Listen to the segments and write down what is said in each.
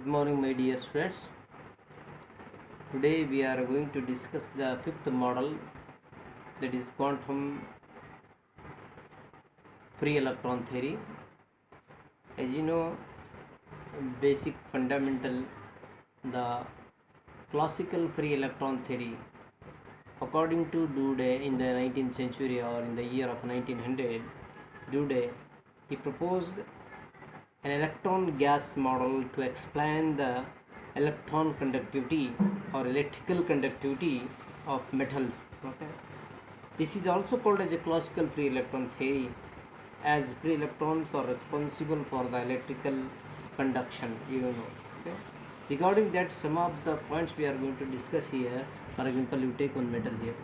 Good morning, my dear students. Today we are going to discuss the fifth model, that is quantum free electron theory. As you know, basic fundamental, the classical free electron theory, according to Dewey in the 19th century or in the year of 1900, Dewey, he proposed an electron gas model to explain the electron conductivity or electrical conductivity of metals. Okay, this is also called as a classical free electron theory, as free electrons are responsible for the electrical conduction, okay. Regarding that, some of the points we are going to discuss here. For example, you take one metal here.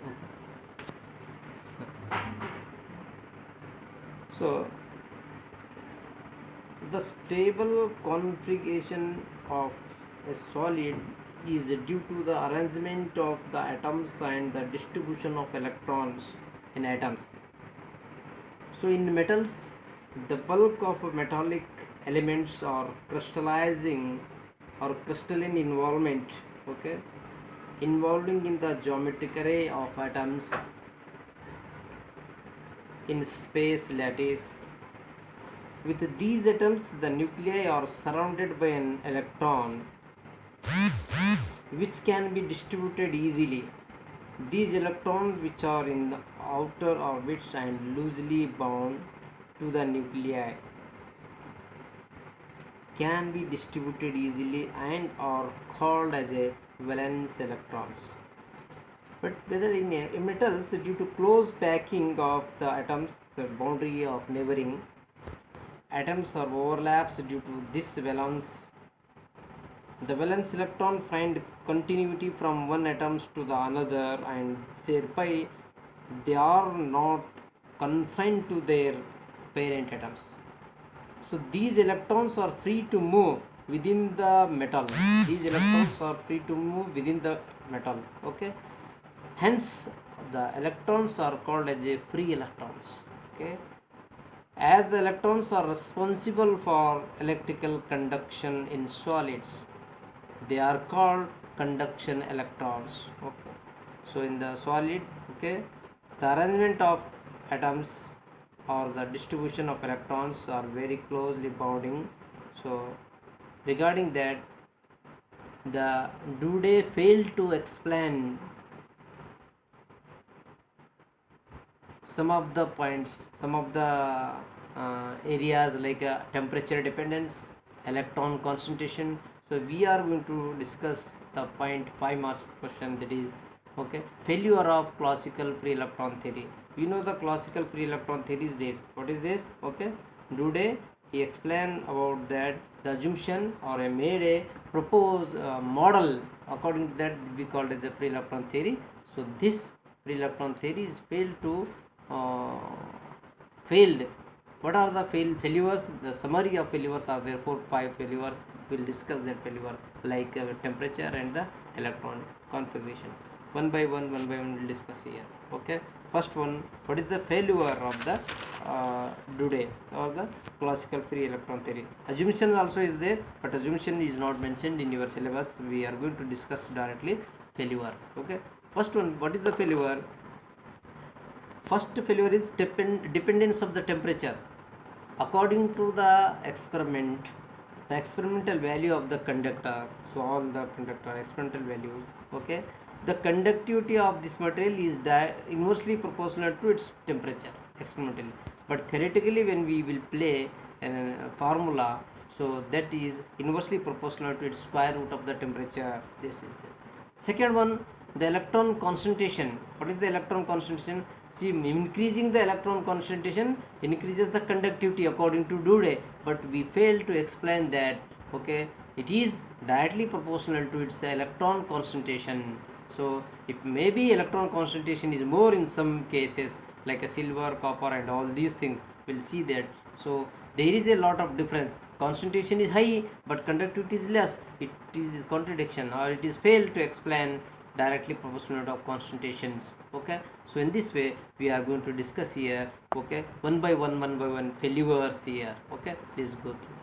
So the stable configuration of a solid is due to the arrangement of the atoms and the distribution of electrons in atoms. So in metals, the bulk of metallic elements are crystallizing or crystalline involvement, okay, involving in the geometric array of atoms in space lattice. With these atoms, the nuclei are surrounded by an electron which can be distributed easily. These electrons, which are in the outer orbits and loosely bound to the nuclei, can be distributed easily and are called as a valence electrons. But whether in metals, due to close packing of the atoms, the boundary of neighboring atoms are overlaps due to this valence, the valence electron find continuity from one atoms to the another, and thereby they are not confined to their parent atoms. So these electrons are free to move within the metal. These electrons are free to move within the metal, okay. Hence the electrons are called as a free electrons, okay. As the electrons are responsible for electrical conduction in solids, they are called conduction electrons, okay. So in the solid, okay, the arrangement of atoms or the distribution of electrons are very closely bounding. So regarding that, the Dewey failed to explain some of the points, some of the areas like temperature dependence, electron concentration. So we are going to discuss the point 5 marks question, that is, okay, failure of classical free electron theory. You know the classical free electron theory is this. What is this? Okay, Dewey, he explained about that the assumption or made a proposed model. According to that, we called it the free electron theory. So this free electron theory is failed. What are the failures? The summary of failures are therefore 5 failures. We'll discuss that failure, like temperature and the electron configuration. One by one we'll discuss here, okay. First one, what is the failure of the Dewey or the classical free electron theory? Assumption also is there, but assumption is not mentioned in your syllabus. We are going to discuss directly failure, okay. First one, what is the failure? First failure is dependence of the temperature. According to the experiment, the experimental value of the conductor, so all the conductor experimental values, okay, the conductivity of this material is inversely proportional to its temperature experimentally. But theoretically, when we will play a formula, so that is inversely proportional to its square root of the temperature. This is the second one, the electron concentration. What is the electron concentration? See, increasing the electron concentration increases the conductivity according to Dewey, but we fail to explain that, okay, it is directly proportional to its electron concentration. So if maybe electron concentration is more in some cases, like a silver, copper and all these things, we'll see that. So there is a lot of difference. Concentration is high but conductivity is less. It is contradiction, or it is failed to explain directly proportional of concentrations, okay. So in this way we are going to discuss here, okay, one by one failures here, okay. Please go through.